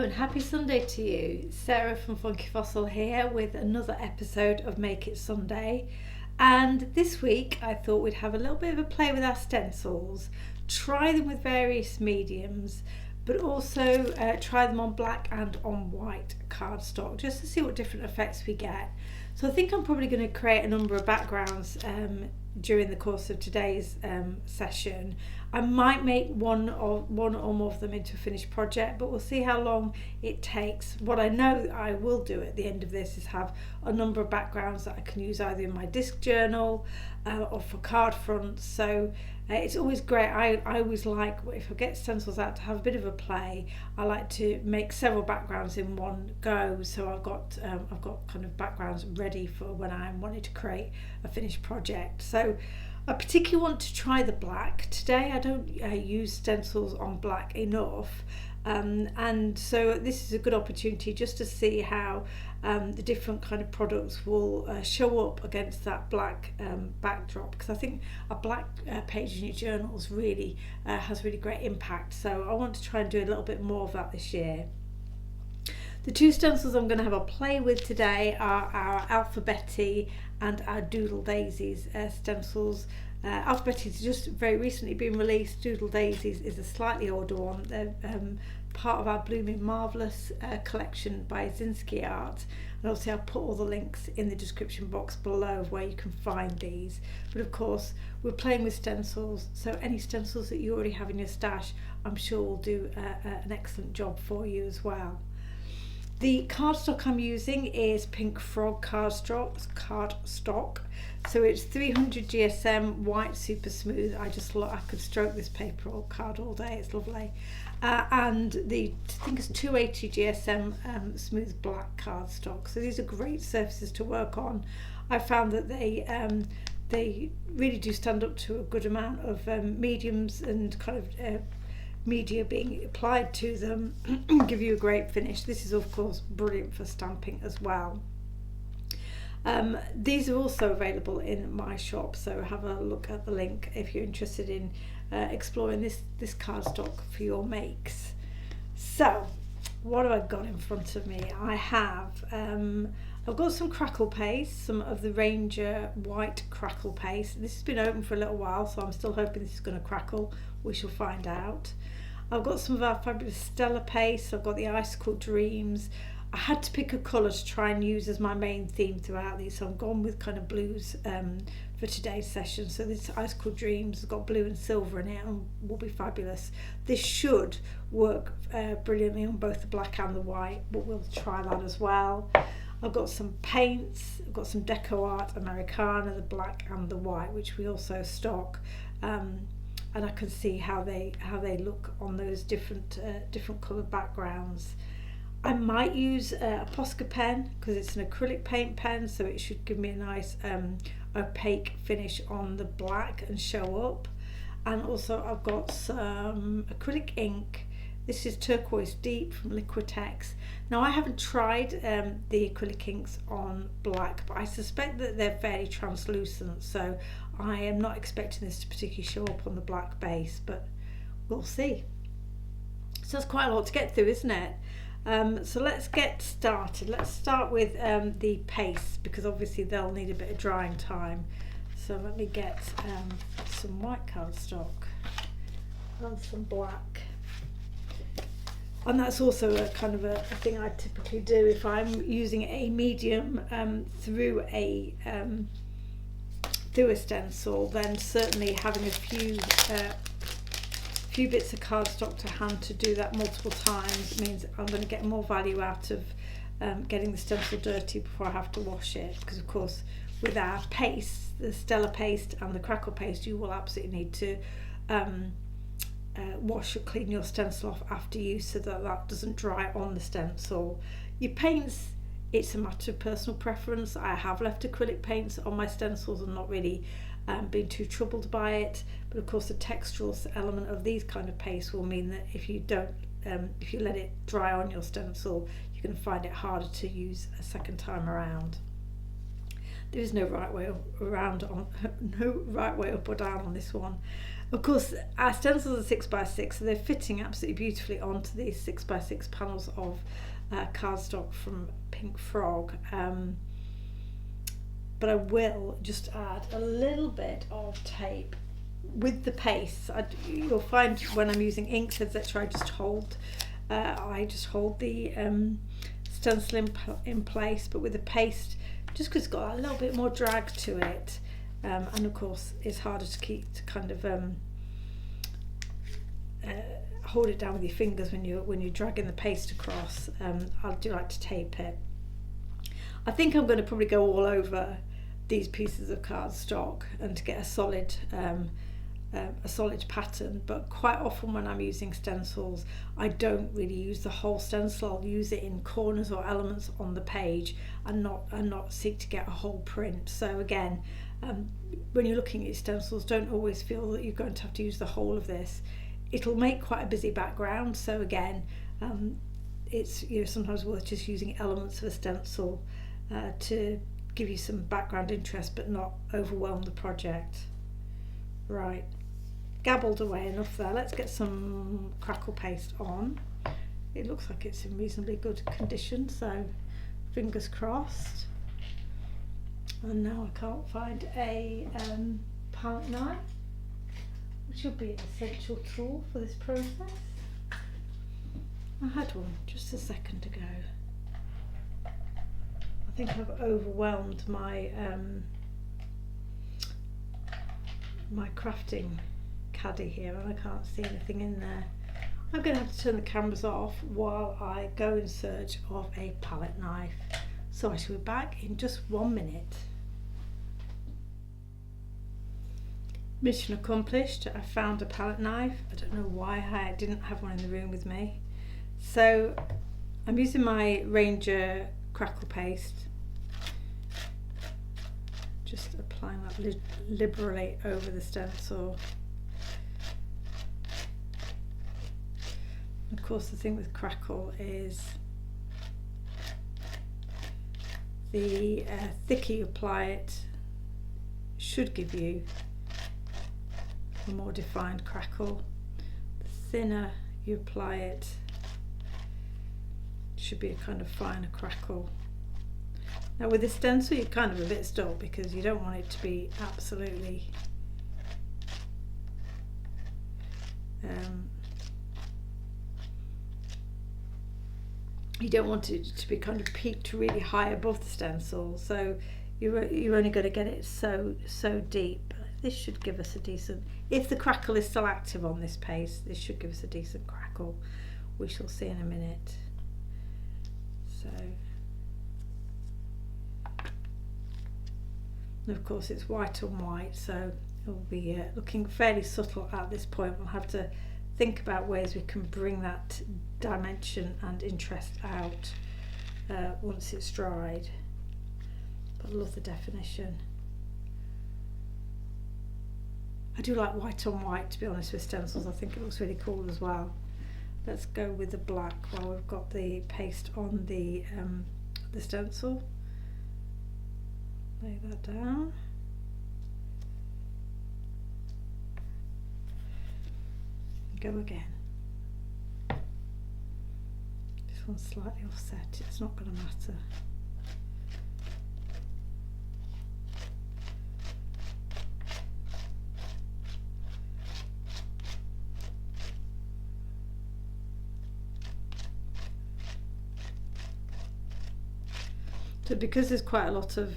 Hello and happy Sunday to you. Sarah from Funky Fossil here with another episode of Make It Sunday. And this week I thought we'd have a little bit of a play with our stencils, try them with various mediums, but also try them on black and on white cardstock just to see what different effects we get. So I think I'm probably going to create a number of backgrounds during the course of today's session. I might make one or more of them into a finished project, but we'll see how long it takes. What I know I will do at the end of this is have a number of backgrounds that I can use either in my disc journal or for card fronts. So it's always great. I always like, if I get stencils out, to have a bit of a play. I like to make several backgrounds in one go, so I've got kind of backgrounds ready for when I'm wanting to create a finished project. So I particularly want to try the black. Today I don't use stencils on black enough, and so this is a good opportunity just to see how the different kind of products will show up against that black backdrop, because I think a black page in your journals really has really great impact. So I want to try and do a little bit more of that this year. The two stencils I'm going to have a play with today are our Alphabetti and our Doodle Daisies stencils. Alphabetti's just very recently been released. Doodle Daisies is a slightly older one. They're part of our Blooming Marvellous collection by Zinsky Art. And obviously I'll put all the links in the description box below of where you can find these. But of course we're playing with stencils, so any stencils that you already have in your stash I'm sure will do an excellent job for you as well. The cardstock I'm using is Pink Frog cardstock, so it's 300 GSM white super smooth. I could stroke this paper or card all day, it's lovely. And I think it's 280 GSM smooth black cardstock. So these are great surfaces to work on. I found that they really do stand up to a good amount of mediums and kind of media being applied to them, give you a great finish. This is of course brilliant for stamping as well. These are also available in my shop, so have a look at the link if you're interested in exploring this cardstock for your makes. So what have I got in front of me? I've got some crackle paste, some of the Ranger white crackle paste. This has been open for a little while, so I'm still hoping this is going to crackle. We shall find out. I've got some of our fabulous Stella paste. I've got the Icicle Dreams. I had to pick a colour to try and use as my main theme throughout these, so I've gone with kind of blues for today's session. So this Icicle Dreams has got blue and silver in it and will be fabulous. This should work brilliantly on both the black and the white, but we'll try that as well. I've got some paints. I've got some Deco Art Americana, the black and the white, which we also stock. And I can see how they look on those different coloured backgrounds. I might use a Posca pen because it's an acrylic paint pen, so it should give me a nice opaque finish on the black and show up. And also I've got some acrylic ink. This is Turquoise Deep from Liquitex. Now I haven't tried the acrylic inks on black, but I suspect that they're fairly translucent, so I am not expecting this to particularly show up on the black base, but we'll see. So that's quite a lot to get through, isn't it? So let's get started. Let's start with the paste, because obviously they'll need a bit of drying time. So let me get some white cardstock and some black. And that's also a kind of a thing I typically do if I'm using a medium through a stencil. Then certainly having a few bits of cardstock to hand to do that multiple times means I'm going to get more value out of getting the stencil dirty before I have to wash it. Because of course, with our paste, the Stella paste and the crackle paste, you will absolutely need to wash or clean your stencil off after use so that doesn't dry on the stencil. Your paints, it's a matter of personal preference. I have left acrylic paints on my stencils and not really been too troubled by it, but of course the textural element of these kind of pastes will mean that if you let it dry on your stencil, you're going to find it harder to use a second time around. There is no right way up or down on this one. Of course, our stencils are 6x6, so they're fitting absolutely beautifully onto these 6x6 panels of cardstock from Pink Frog. But I will just add a little bit of tape with the paste. You'll find when I'm using inks, etc., I just hold the stencil in place, but with the paste, just because it's got a little bit more drag to it, and of course it's harder to kind of hold it down with your fingers when you're dragging the paste across. I do like to tape it. I think I'm going to probably go all over these pieces of cardstock and to get a solid pattern, but quite often when I'm using stencils I don't really use the whole stencil. I'll use it in corners or elements on the page and not seek to get a whole print. So again, when you're looking at your stencils, don't always feel that you're going to have to use the whole of this. It'll make quite a busy background, so again, it's sometimes worth just using elements of a stencil to give you some background interest but not overwhelm the project. Right, gabbled away enough there. Let's get some crackle paste on. It looks like it's in reasonably good condition, so fingers crossed. And now I can't find a palette knife, which will be an essential tool for this process. I had one just a second ago. I think I've overwhelmed my my crafting caddy here and I can't see anything in there. I'm going to have to turn the cameras off while I go in search of a palette knife. So I shall be back in just 1 minute. Mission accomplished. I found a palette knife. I don't know why I didn't have one in the room with me. So I'm using my Ranger crackle paste, just applying that liberally over the stencil. Of course, the thing with crackle is the thicker you apply it should give you a more defined crackle. The thinner you apply it should be a kind of finer crackle. Now with the stencil you're kind of a bit stuck because you don't want it to be absolutely you don't want it to be kind of peaked really high above the stencil, so you're only going to get it so deep. This should give us a decent, if the crackle is still active on this paste, this should give us a decent crackle. We shall see in a minute. So, and of course it's white on white, so it will be looking fairly subtle at this point. We'll have to think about ways we can bring that dimension and interest out once it's dried. But I love the definition. I do like white on white, to be honest, with stencils. I think it looks really cool as well. Let's go with the black while we've got the paste on the stencil. Lay that down. Go again. This one's slightly offset, it's not going to matter. So because there's quite a lot of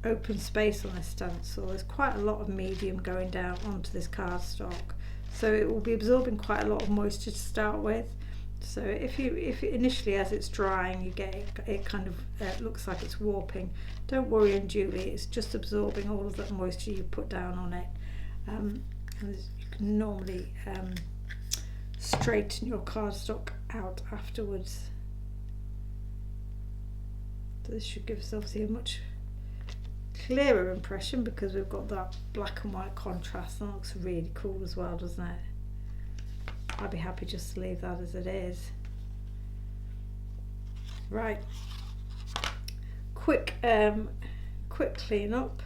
open space on this stencil, there's quite a lot of medium going down onto this cardstock, so it will be absorbing quite a lot of moisture to start with. So if initially as it's drying you get it kind of looks like it's warping, don't worry unduly, it's just absorbing all of that moisture you put down on it, and you can normally straighten your cardstock out afterwards. So this should give us obviously a much clearer impression because we've got that black and white contrast. That looks really cool as well, doesn't it? I'd be happy just to leave that as it is. Right, quick clean up.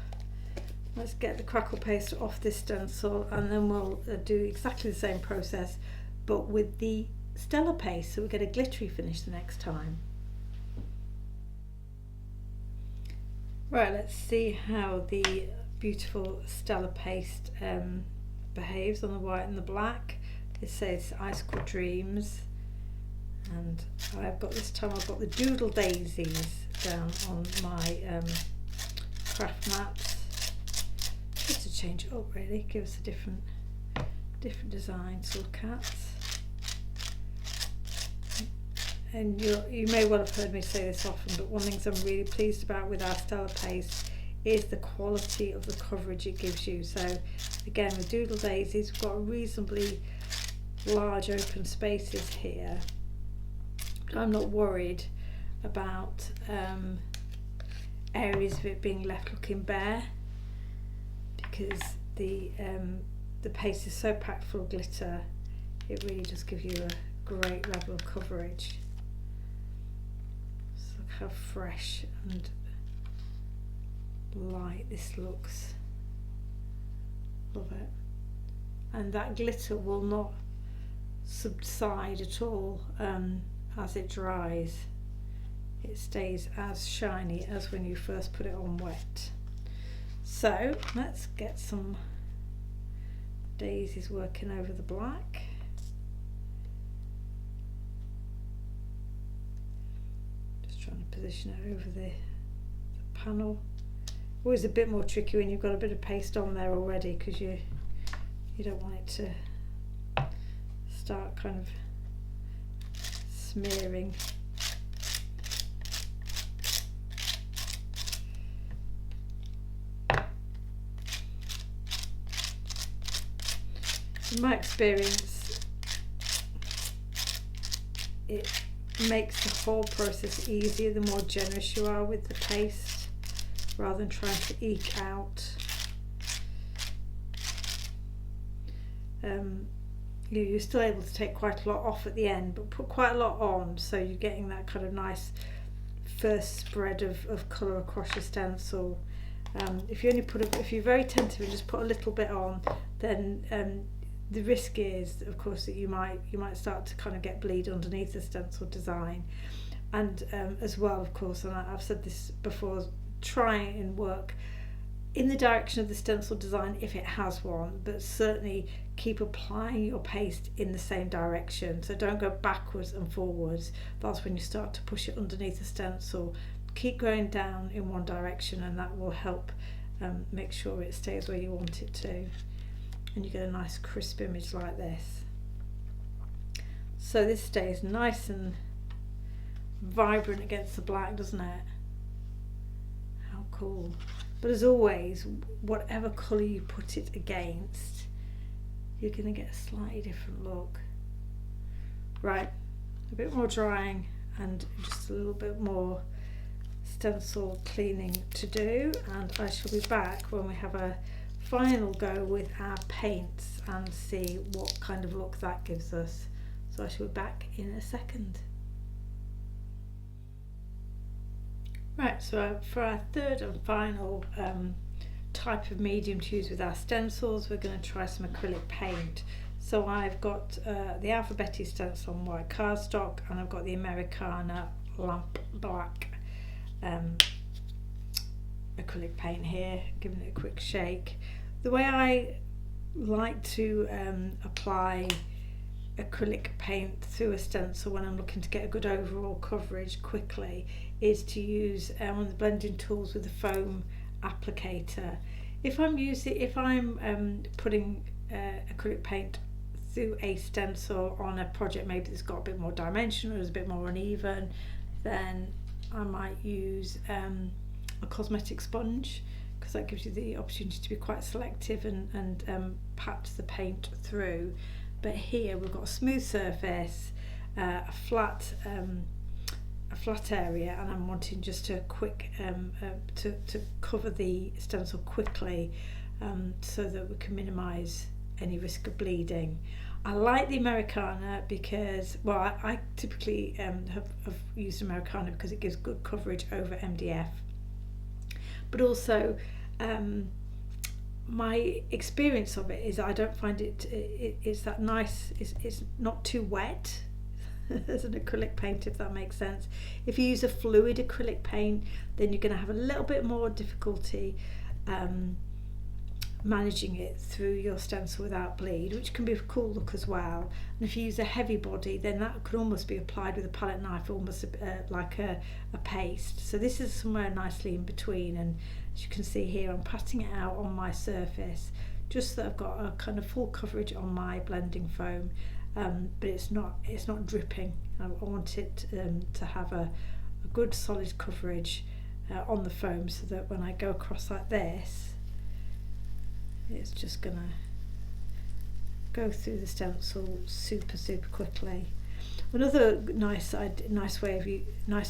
Let's get the crackle paste off this stencil, and then we'll do exactly the same process but with the Stella paste, so we get a glittery finish the next time. Right, let's see how the beautiful Stella paste behaves on the white and the black. It says Icicle Dreams, and I've got the Doodle Daisies down on my craft mats, just to change it up really, give us a different design to look at. And you may well have heard me say this often, but one thing I'm really pleased about with our Stella paste is the quality of the coverage it gives you. So again, with Doodle Daisies, we've got reasonably large open spaces here, but I'm not worried about areas of it being left looking bare, because the paste is so packed full of glitter, it really does give you a great level of coverage. So look how fresh and light this looks. Love it. And that glitter will not subside at all as it dries. It stays as shiny as when you first put it on wet. So let's get some daisies working over the black. Just trying to position it over the panel. Always a bit more tricky when you've got a bit of paste on there already, because you don't want it to start kind of smearing. In my experience, it makes the whole process easier the more generous you are with the paste, rather than trying to eke out. You're still able to take quite a lot off at the end, but put quite a lot on, so you're getting that kind of nice first spread of colour across your stencil. If you're very tentative and just put a little bit on, then the risk is, of course, that you might start to kind of get bleed underneath the stencil design, and as well, of course, and I've said this before, try and work in the direction of the stencil design if it has one, but certainly keep applying your paste in the same direction. So don't go backwards and forwards. That's when you start to push it underneath the stencil. Keep going down in one direction, and that will help make sure it stays where you want it to, and you get a nice crisp image like this. So this stays nice and vibrant against the black, doesn't it? How cool. But as always, whatever colour you put it against, you're going to get a slightly different look. Right, a bit more drying and just a little bit more stencil cleaning to do, and I shall be back when we have a final go with our paints and see what kind of look that gives us. So I shall be back in a second. Right, so for our third and final type of medium to use with our stencils, we're going to try some acrylic paint. So I've got the Alphabetti stencil on white cardstock, and I've got the Americana Lamp Black acrylic paint here, giving it a quick shake. The way I like to apply acrylic paint through a stencil when I'm looking to get a good overall coverage quickly is to use one of the blending tools with a foam applicator. If I'm putting acrylic paint through a stencil on a project maybe that's got a bit more dimension or is a bit more uneven, then I might use a cosmetic sponge, because that gives you the opportunity to be quite selective and pat the paint through. But here we've got a smooth surface, a flat area, and I'm wanting just a quick to cover the stencil quickly, so that we can minimise any risk of bleeding. I like the Americana because, well, I typically have used Americana because it gives good coverage over MDF, but also my experience of it is I don't find it's that nice. It's not too wet as an acrylic paint, if that makes sense. If you use a fluid acrylic paint, then you're going to have a little bit more difficulty managing it through your stencil without bleed, which can be a cool look as well. And if you use a heavy body, then that could almost be applied with a palette knife, almost like a paste. So this is somewhere nicely in between, and as you can see here, I'm patting it out on my surface just so that I've got a kind of full coverage on my blending foam, but it's not dripping. I want it to have a good solid coverage on the foam, so that when I go across like this, it's just gonna go through the stencil super quickly. Another nice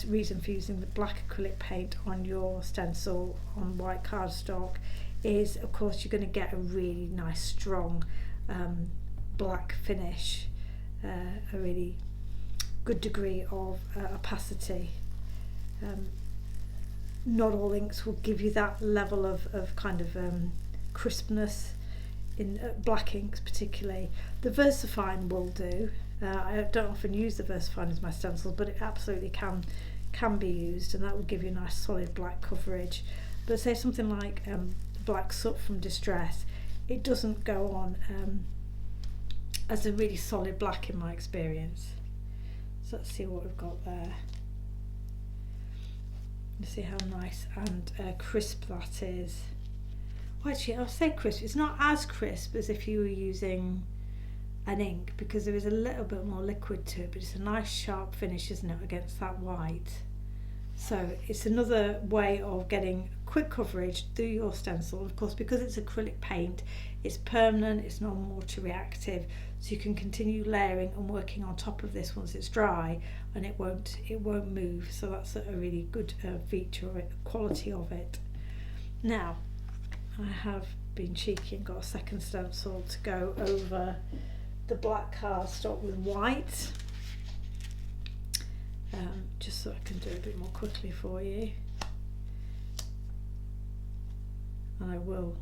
reason for using the black acrylic paint on your stencil on white cardstock is, of course, you're going to get a really nice strong black finish, a really good degree of opacity. Not all inks will give you that level of kind of crispness in black inks particularly. The VersaFine will do. I don't often use the VersaFine as my stencil, but it absolutely can be used, and that will give you a nice solid black coverage. But say something like Black Soot from Distress, it doesn't go on as a really solid black in my experience. So let's see what we've got there. Let's see how nice and crisp that is. Well, actually, I'll say crisp. It's not as crisp as if you were using an ink, because there is a little bit more liquid to it, but it's a nice sharp finish, isn't it, against that white. So it's another way of getting quick coverage through your stencil. Of course, because it's acrylic paint, it's permanent, it's non-water reactive, so you can continue layering and working on top of this once it's dry, and it won't move. So that's a really good feature of it, quality of it. Now, I have been cheeky and got a second stencil to go over the black cardstock with white, just so I can do it a bit more quickly for you. And I will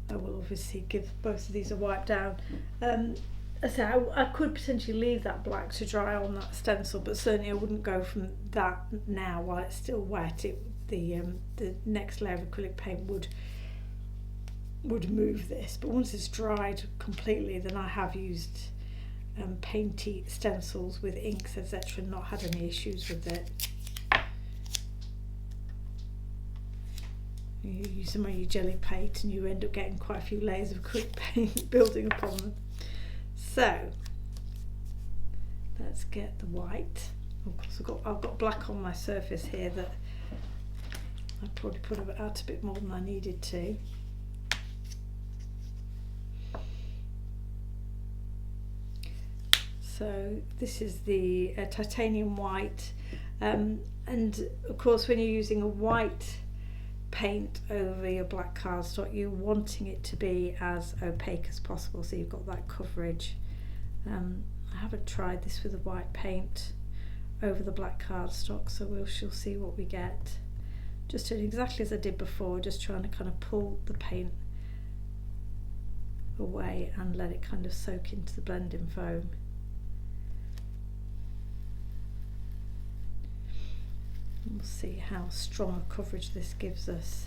obviously give both of these a wipe down. I could potentially leave that black to dry on that stencil, but certainly I wouldn't go from that now while it's still wet. The next layer of acrylic paint would move this, but once it's dried completely, then I have used painty stencils with inks, etc., and not had any issues with it. You use them on your jelly paint and you end up getting quite a few layers of acrylic paint building upon them. So let's get the white. Of course, I've got black on my surface here that I probably put out a bit more than I needed to. So this is the titanium white, and of course when you're using a white paint over your black cardstock, you're wanting it to be as opaque as possible, so you've got that coverage. I haven't tried this with a white paint over the black cardstock, so we shall see what we get. Just doing exactly as I did before, just trying to kind of pull the paint away and let it kind of soak into the blending foam. We'll see how strong a coverage this gives us.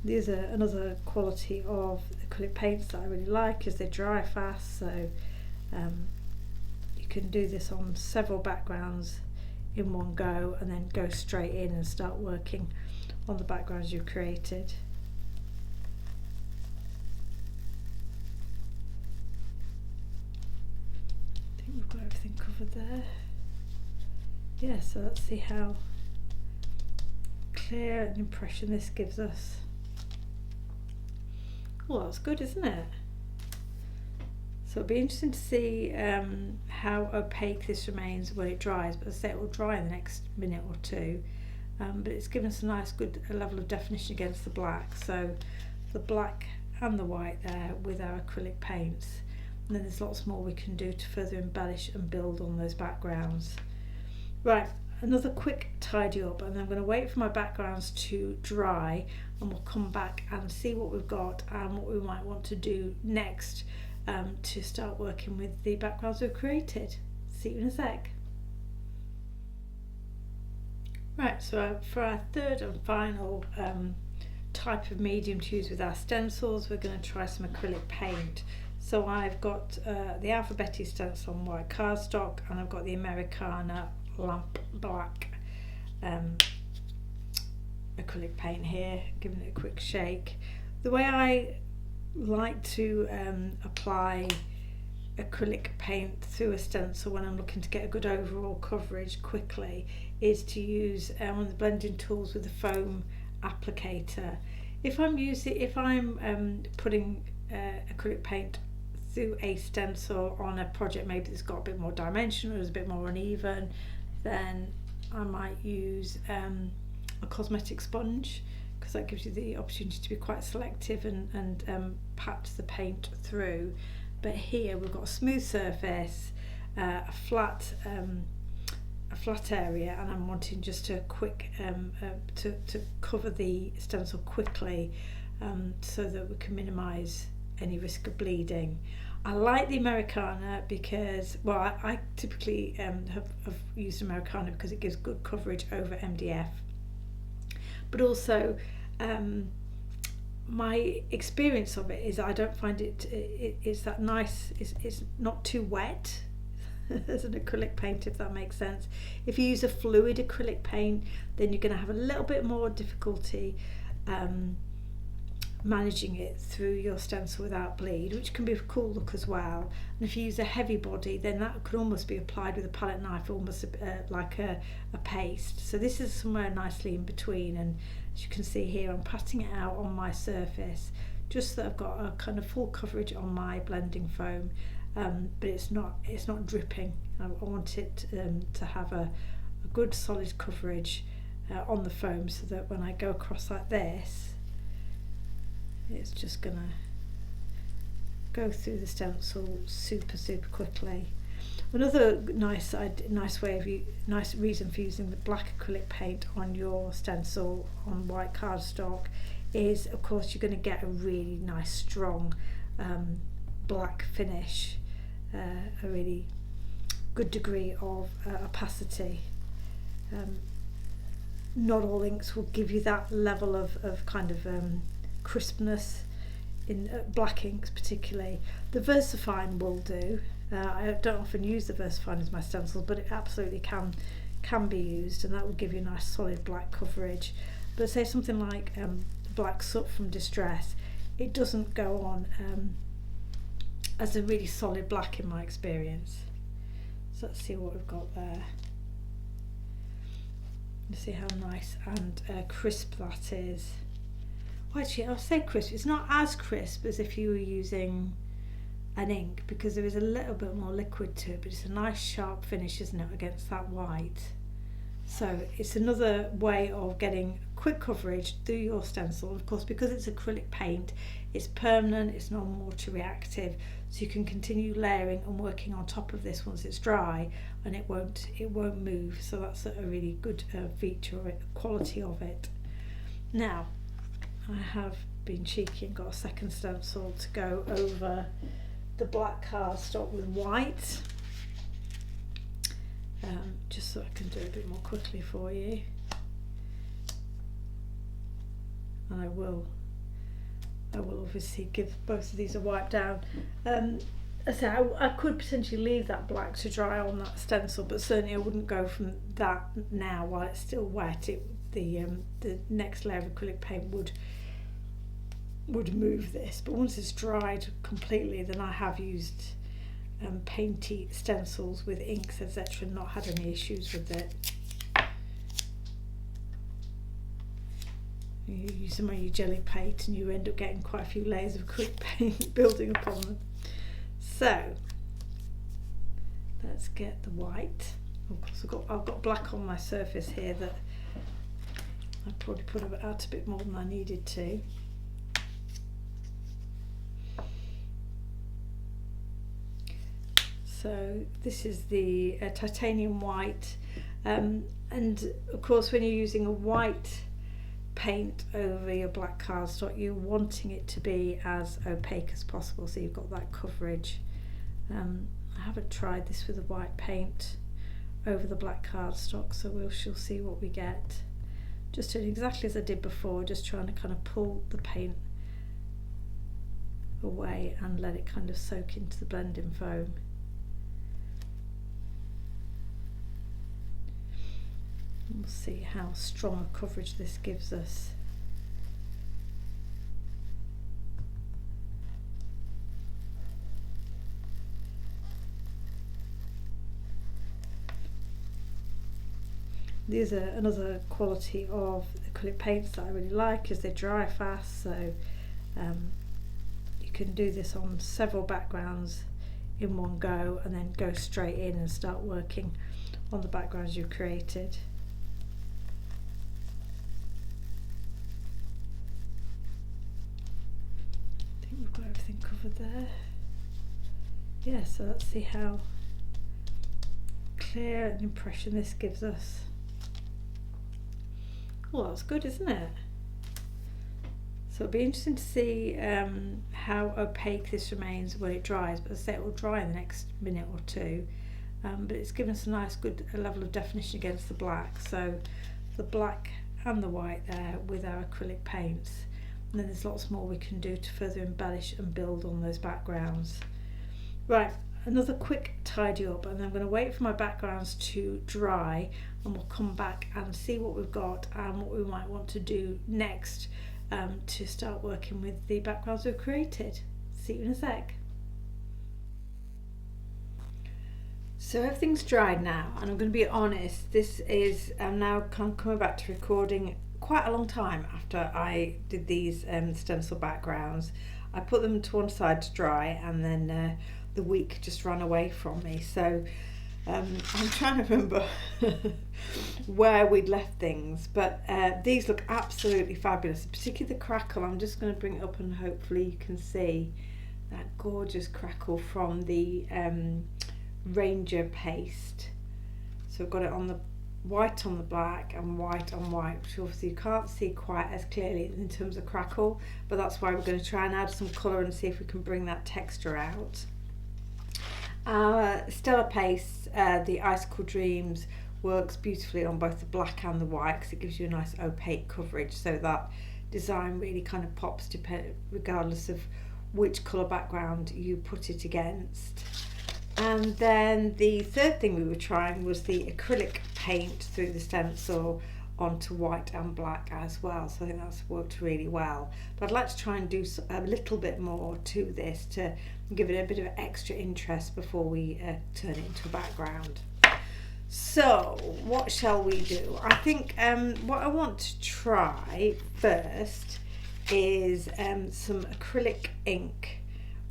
These are another quality of acrylic paints that I really like, is they dry fast, so you can do this on several backgrounds in one go and then go straight in and start working on the backgrounds you've created. We've got everything covered there. Yeah, so let's see how clear an impression this gives us. Well, that's good, isn't it? So it'll be interesting to see how opaque this remains when it dries, but as I say, it will dry in the next minute or two. But it's given us a nice good level of definition against the black. So the black and the white there with our acrylic paints. And then there's lots more we can do to further embellish and build on those backgrounds. Right, another quick tidy up, and I'm going to wait for my backgrounds to dry, and we'll come back and see what we've got and what we might want to do next to start working with the backgrounds we've created. See you in a sec. Right, so for our third and final type of medium to use with our stencils, we're going to try some acrylic paint. So I've got the Alphabetti stencil on white cardstock, and I've got the Americana lamp black acrylic paint here, giving it a quick shake. The way I like to apply acrylic paint through a stencil when I'm looking to get a good overall coverage quickly is to use one of the blending tools with the foam applicator. If I'm putting acrylic paint through a stencil on a project maybe that's got a bit more dimension or is a bit more uneven, then I might use a cosmetic sponge, because that gives you the opportunity to be quite selective and pat the paint through. But here we've got a smooth surface, a flat area, and I'm wanting just a quick to cover the stencil quickly, so that we can minimise any risk of bleeding. I like the Americana because, well, I typically have used Americana because it gives good coverage over MDF, but also my experience of it is I don't find it's that nice, it's not too wet as an acrylic paint, if that makes sense. If you use a fluid acrylic paint, then you're going to have a little bit more difficulty managing it through your stencil without bleed, which can be a cool look as well. And if you use a heavy body, then that could almost be applied with a palette knife, almost like a paste. So this is somewhere nicely in between, and as you can see here, I'm patting it out on my surface just so that I've got a kind of full coverage on my blending foam, but it's not dripping. I want it to have a good solid coverage on the foam, so that when I go across like this, it's just gonna go through the stencil super quickly. Another nice reason for using the black acrylic paint on your stencil on white cardstock is, of course, you're going to get a really nice strong black finish, a really good degree of opacity. Not all inks will give you that level of kind of crispness in black inks particularly. The VersaFine will do. I don't often use the VersaFine as my stencils, but it absolutely can be used, and that will give you a nice solid black coverage. But say something like Black Soot from Distress, it doesn't go on as a really solid black in my experience. So let's see what we've got there. You see how nice and crisp that is. Well, actually, I'll say crisp. It's not as crisp as if you were using an ink, because there is a little bit more liquid to it, but it's a nice sharp finish, isn't it, against that white. So it's another way of getting quick coverage through your stencil. Of course, because it's acrylic paint, it's permanent, it's non-water reactive, so you can continue layering and working on top of this once it's dry, and it won't move. So that's a really good feature of it, quality of it. Now, I have been cheeky and got a second stencil to go over the black cardstock with white, just so I can do it a bit more quickly for you. And I will obviously give both of these a wipe down. I could potentially leave that black to dry on that stencil, but certainly I wouldn't go from that now while it's still wet. The next layer of acrylic paint would move this, but once it's dried completely, then I have used painty stencils with inks, etc., and not had any issues with it. You use them on your jelly paint and you end up getting quite a few layers of acrylic paint building upon them. So let's get the white. Of course, I've got black on my surface here that I probably put out a bit more than I needed to. So this is the titanium white, and of course when you're using a white paint over your black cardstock, you're wanting it to be as opaque as possible, so you've got that coverage. I haven't tried this with the white paint over the black cardstock, so we shall see what we get. Just doing exactly as I did before, just trying to kind of pull the paint away and let it kind of soak into the blending foam. We'll see how strong a coverage this gives us. These are another quality of acrylic paints that I really like, is they dry fast, so you can do this on several backgrounds in one go and then go straight in and start working on the backgrounds you've created. I think we've got everything covered there. Yeah, so let's see how clear an impression this gives us. Well, that's good, isn't it? So it'll be interesting to see how opaque this remains when it dries, but as I say, it will dry in the next minute or two. But it's given us a nice good level of definition against the black, so the black and the white there with our acrylic paints, and then there's lots more we can do to further embellish and build on those backgrounds. Right, another quick tidy up, and I'm going to wait for my backgrounds to dry and we'll come back and see what we've got and what we might want to do next to start working with the backgrounds we've created. See you in a sec. So everything's dried now, and I'm going to be honest, this is now coming back to recording quite a long time after I did these stencil backgrounds. I put them to one side to dry, and then the week just ran away from me, so I'm trying to remember where we'd left things, but these look absolutely fabulous, particularly the crackle. I'm just going to bring it up and hopefully you can see that gorgeous crackle from the Ranger paste. So I've got it on the white on the black and white on white, which obviously you can't see quite as clearly in terms of crackle, but that's why we're going to try and add some colour and see if we can bring that texture out. Our Stellar paste, the Icicle Dreams, works beautifully on both the black and the white because it gives you a nice opaque coverage, so that design really kind of pops regardless of which colour background you put it against. And then the third thing we were trying was the acrylic paint through the stencil onto white and black as well, so I think that's worked really well. But I'd like to try and do a little bit more to this to give it a bit of extra interest before we turn it into a background. So what shall we do? I think what I want to try first is some acrylic ink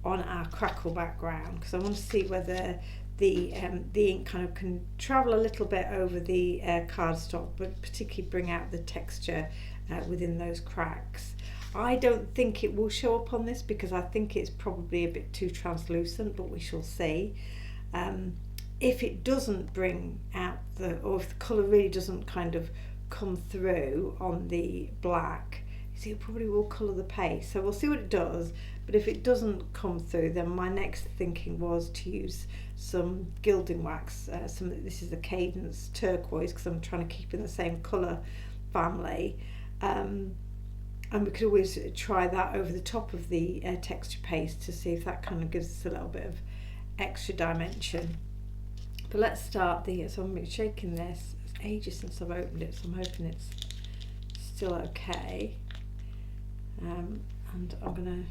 on our crackle background, because I want to see whether the ink kind of can travel a little bit over the cardstock, but particularly bring out the texture within those cracks. I don't think it will show up on this because I think it's probably a bit too translucent, but we shall see. If it doesn't bring out or if the colour really doesn't kind of come through on the black, you see, it probably will colour the paste. So we'll see what it does. But if it doesn't come through, then my next thinking was to use some gilding wax. This is a Cadence turquoise because I'm trying to keep in the same colour family. And we could always try that over the top of the texture paste to see if that kind of gives us a little bit of extra dimension. But let's start so I'm shaking this. It's ages since I've opened it, so I'm hoping it's still okay. And I'm going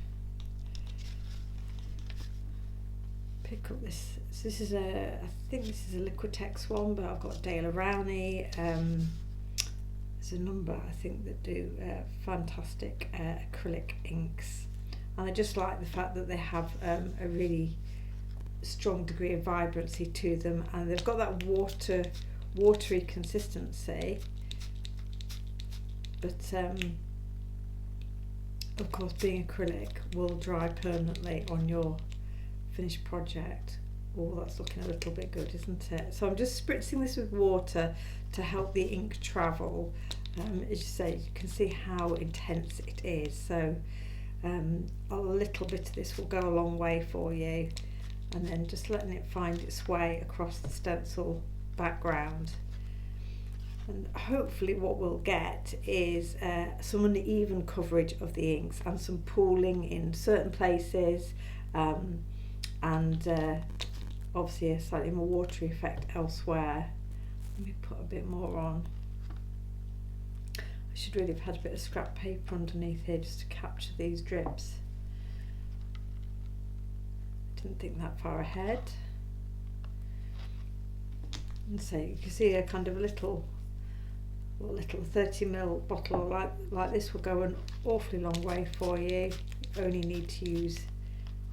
to pick up this. So this is I think this is a Liquitex one, but I've got Dale Rowney. There's a number I think that do fantastic acrylic inks, and I just like the fact that they have a really strong degree of vibrancy to them, and they've got that watery consistency, but of course being acrylic will dry permanently on your finished project. Oh, that's looking a little bit good, isn't it? So I'm just spritzing this with water to help the ink travel. As you say, you can see how intense it is. So a little bit of this will go a long way for you, and then just letting it find its way across the stencil background. And hopefully what we'll get is some uneven coverage of the inks and some pooling in certain places, and obviously a slightly more watery effect elsewhere. Let me put a bit more on. I should really have had a bit of scrap paper underneath here just to capture these drips. Didn't think that far ahead. And so you can see a kind of little 30ml bottle like this will go an awfully long way for you. You only need to use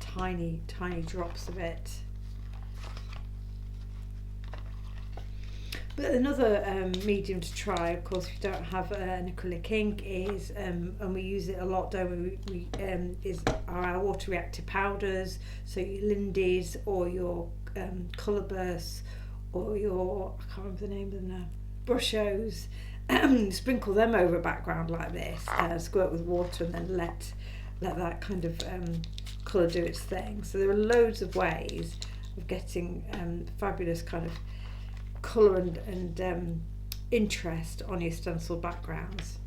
tiny drops of it. But another medium to try, of course, if you don't have an acrylic ink, is and we use it a lot, don't we? Are our water reactive powders. So your Lindy's or your colour bursts or your, I can't remember the name of them now, Brushos. Sprinkle them over a background like this, squirt with water, and then let that kind of colour do its thing. So there are loads of ways of getting fabulous kind of colour and interest on your stencil backgrounds.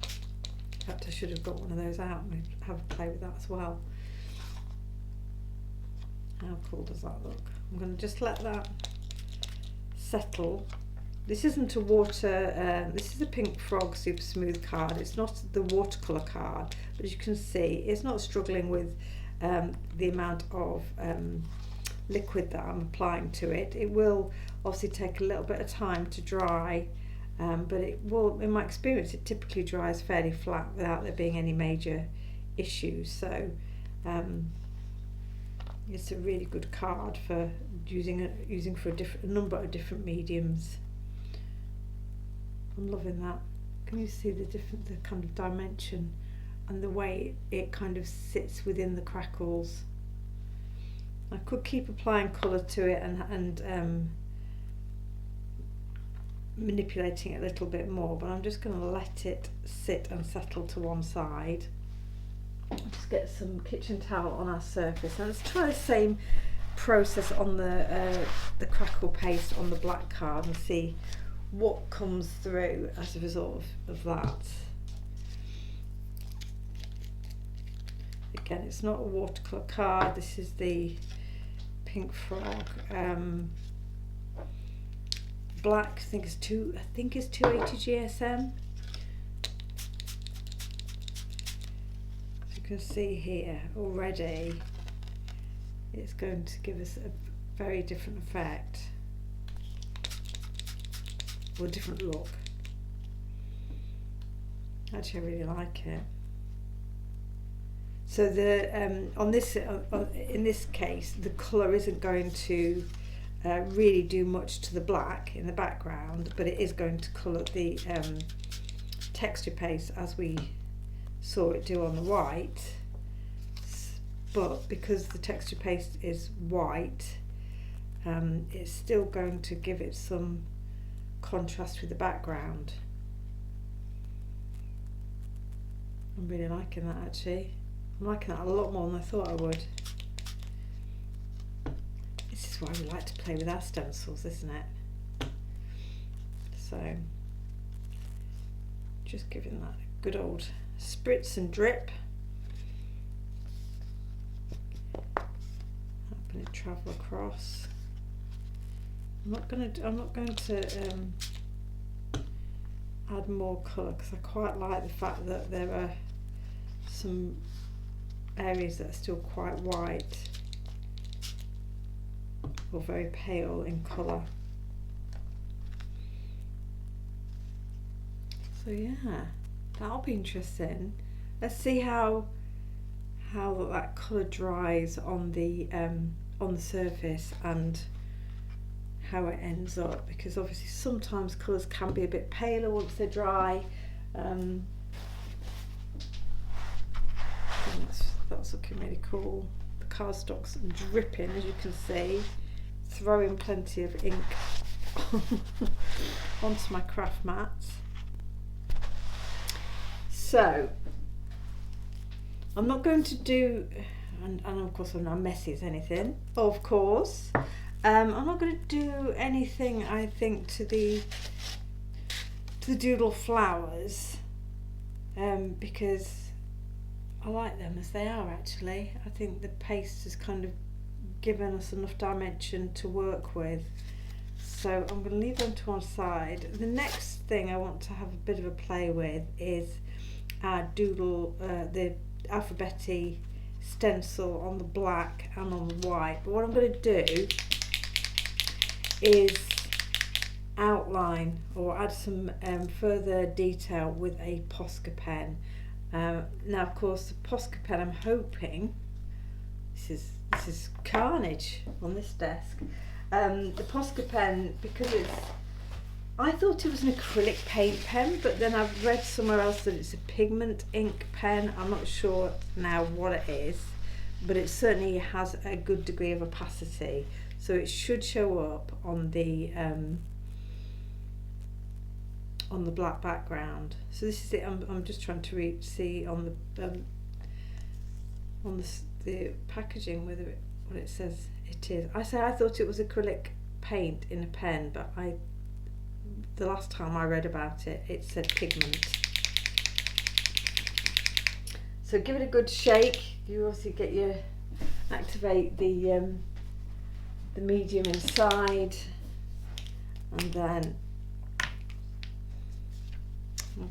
In fact, I should have got one of those out and have a play with that as well. How cool does that look? I'm going to just let that settle. This isn't a water, this is a Pink Frog Super Smooth card. It's not the watercolour card, but as you can see, it's not struggling with the amount of liquid that I'm applying to it. It will obviously take a little bit of time to dry, but it will, in my experience, it typically dries fairly flat without there being any major issues. So it's a really good card for using for a number of different mediums. I'm loving that. Can you see the kind of dimension and the way it kind of sits within the crackles? I could keep applying colour to it and manipulating it a little bit more, but I'm just going to let it sit and settle to one side. Just get some kitchen towel on our surface, and let's try the same process on the crackle paste on the black card and see what comes through as a result of that. Again, it's not a watercolour card. This is the Pink Frog black. I think it's 280 GSM. As you can see here already, it's going to give us a very different effect, or a different look. Actually, I really like it. So the in this case, the colour isn't going to really do much to the black in the background, but it is going to colour the texture paste as we saw it do on the white. But because the texture paste is white, it's still going to give it some contrast with the background. I'm really liking that actually. I'm liking that a lot more than I thought I would. This is why we like to play with our stencils, isn't it? So, just giving that a good old spritz and drip. Helping it travel across. I'm not going to add more colour because I quite like the fact that there are some areas that are still quite white or very pale in colour. So yeah, that'll be interesting. Let's see how that colour dries on the surface and how it ends up, because obviously sometimes colours can be a bit paler once they're dry. That's looking really cool. The cardstock's dripping, as you can see, throwing plenty of ink onto my craft mats. So I'm not going to do, and of course I'm not messy as anything, of course. I'm not going to do anything, I think, to the doodle flowers, because I like them as they are actually. I think the paste has kind of given us enough dimension to work with. So I'm going to leave them to one side. The next thing I want to have a bit of a play with is our doodle, the alphabety stencil on the black and on the white. But what I'm going to do is outline or add some further detail with a posca pen. Now of course the posca pen, I'm hoping, this is carnage on this desk. The posca pen, because I thought it was an acrylic paint pen, but then I've read somewhere else that it's a pigment ink pen. I'm not sure now what it is, but it certainly has a good degree of opacity, so it should show up on the black background. So this is it. I'm just trying to see on the packaging whether what it says it is. I thought it was acrylic paint in a pen, but the last time I read about it, it said pigment. So give it a good shake. You obviously activate the medium inside, and then I'm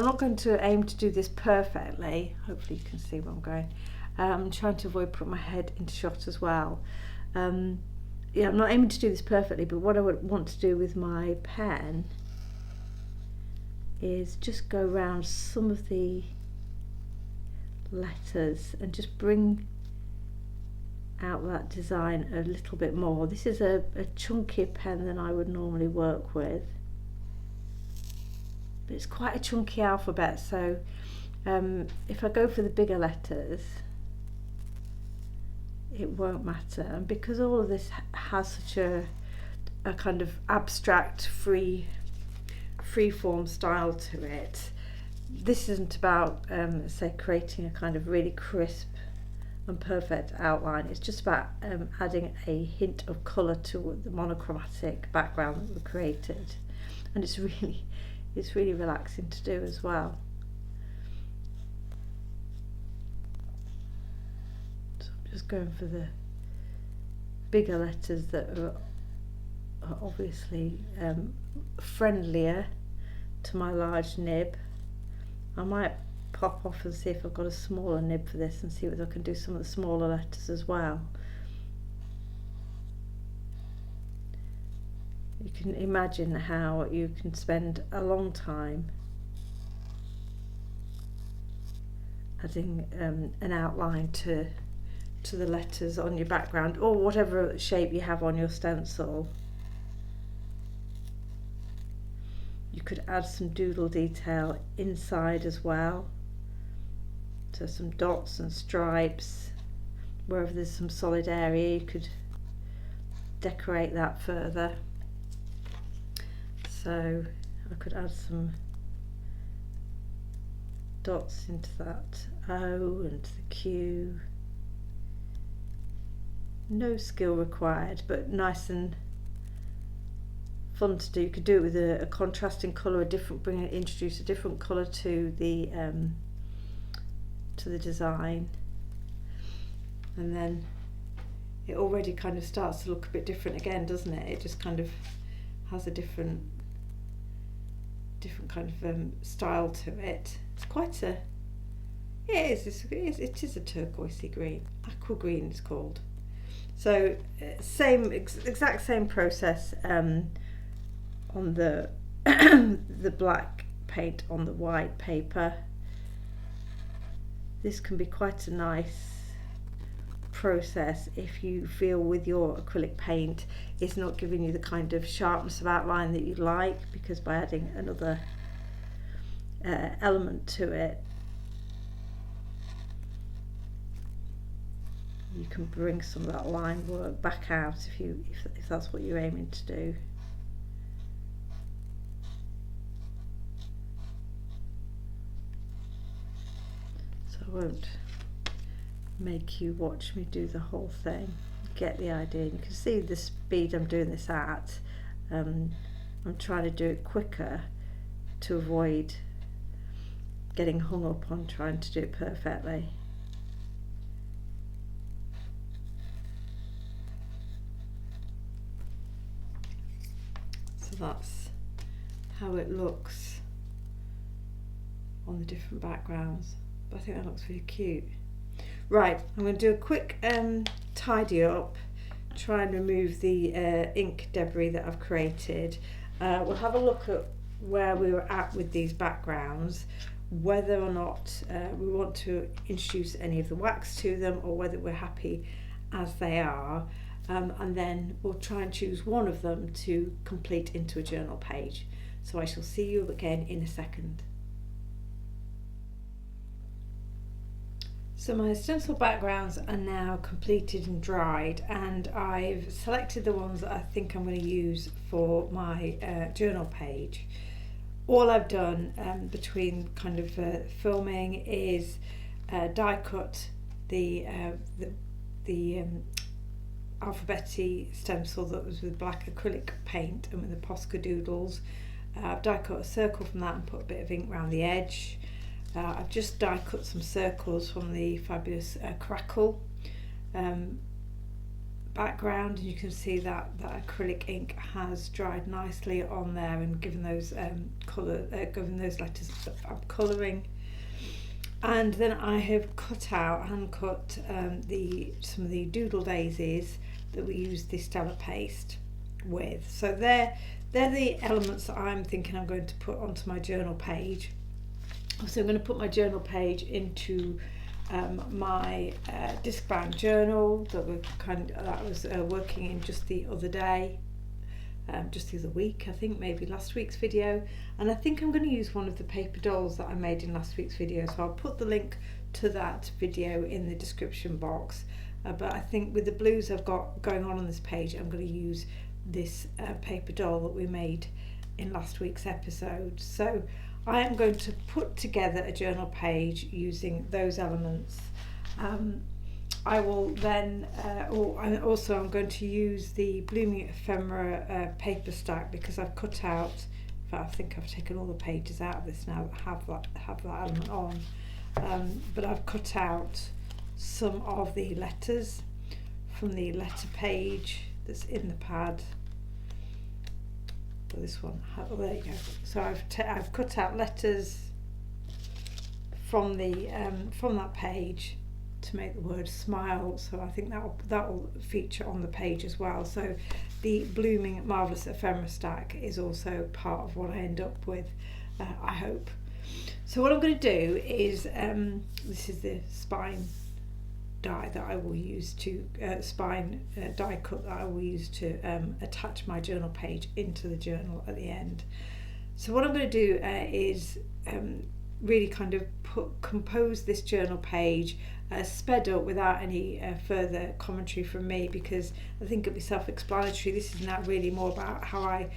not going to aim to do this perfectly. Hopefully you can see where I'm going. I'm trying to avoid putting my head into shot as well. Yeah, I'm not aiming to do this perfectly, but what I would want to do with my pen is just go around some of the letters and just bring out that design a little bit more. This is a chunkier pen than I would normally work with, but it's quite a chunky alphabet, so if I go for the bigger letters it won't matter. And because all of this has such a kind of abstract free form style to it, this isn't about say creating a kind of really crisp and perfect outline. It's just about adding a hint of colour to the monochromatic background that we created, and it's really relaxing to do as well. So I'm just going for the bigger letters that are obviously friendlier to my large nib. I might pop off and see if I've got a smaller nib for this and see whether I can do some of the smaller letters as well. You can imagine how you can spend a long time adding an outline to the letters on your background, or whatever shape you have on your stencil. You could add some doodle detail inside as well, so some dots and stripes. Wherever there's some solid area, you could decorate that further. So I could add some dots into that O and the Q. No skill required, but nice and fun to do. You could do it with a contrasting colour, introduce a different colour to the design, and then it already kind of starts to look a bit different again, doesn't it? It just kind of has a different kind of style to it. It's quite a, it is a turquoisey green, aqua green it's called. So exact same process on the the black paint on the white paper. This can be quite a nice process if you feel with your acrylic paint it's not giving you the kind of sharpness of outline that you like, because by adding another element to it, you can bring some of that line work back out if that's what you're aiming to do. So I won't make you watch me do the whole thing. Get the idea. You can see the speed I'm doing this at. I'm trying to do it quicker to avoid getting hung up on trying to do it perfectly. So that's how it looks on the different backgrounds. But I think that looks really cute. Right, I'm going to do a quick tidy up, try and remove the ink debris that I've created. We'll have a look at where we were at with these backgrounds, whether or not we want to introduce any of the wax to them or whether we're happy as they are, and then we'll try and choose one of them to complete into a journal page. So I shall see you again in a second. So my stencil backgrounds are now completed and dried, and I've selected the ones that I think I'm going to use for my journal page. All I've done between kind of filming is die cut the alphabeti stencil that was with black acrylic paint and with the posca doodles. I've die cut a circle from that and put a bit of ink around the edge. I've just die cut some circles from the fabulous crackle background, and you can see that acrylic ink has dried nicely on there and given those given those letters that I'm colouring. And then I have hand cut some of the doodle daisies that we used the Stella paste with. So they're the elements that I'm thinking I'm going to put onto my journal page. So I'm going to put my journal page into my disc bound journal that I was working in just the other day, just the other week, I think, maybe last week's video. And I think I'm going to use one of the paper dolls that I made in last week's video, so I'll put the link to that video in the description box. But I think with the blues I've got going on this page, I'm going to use this paper doll that we made in last week's episode. So I am going to put together a journal page using those elements. I will then, I'm going to use the Blooming Ephemera paper stack because I've cut out, in fact I think I've taken all the pages out of this now that have that element on, but I've cut out some of the letters from the letter page that's in the pad. For this one, oh, there you go. So I've cut out letters from that page to make the word smile. So I think that will feature on the page as well. So the Blooming Marvellous Ephemera stack is also part of what I end up with, I hope. So what I'm going to do is this is the spine die that I will use to die cut that I will use to attach my journal page into the journal at the end. So what I'm going to do is really kind of compose this journal page sped up without any further commentary from me, because I think it'll be self-explanatory. This is now really more about how I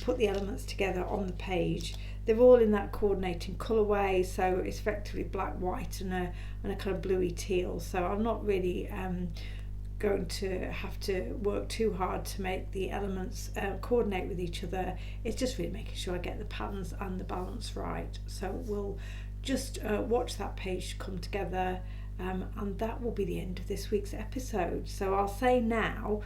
put the elements together on the page. They're all in that coordinating colourway, so it's effectively black, white and a kind of bluey teal. So I'm not really going to have to work too hard to make the elements coordinate with each other. It's just really making sure I get the patterns and the balance right. So we'll just watch that page come together. And that will be the end of this week's episode. So I'll say now,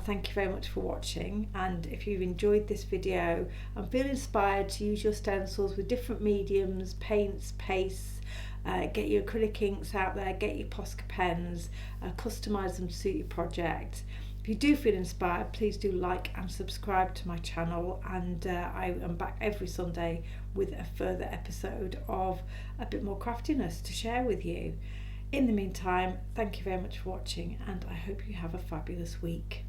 thank you very much for watching, and if you've enjoyed this video and feel inspired to use your stencils with different mediums, paints, pastes, get your acrylic inks out there, get your Posca pens, customise them to suit your project. If you do feel inspired, please do like and subscribe to my channel, and I am back every Sunday with a further episode of a bit more craftiness to share with you. In the meantime, thank you very much for watching, and I hope you have a fabulous week.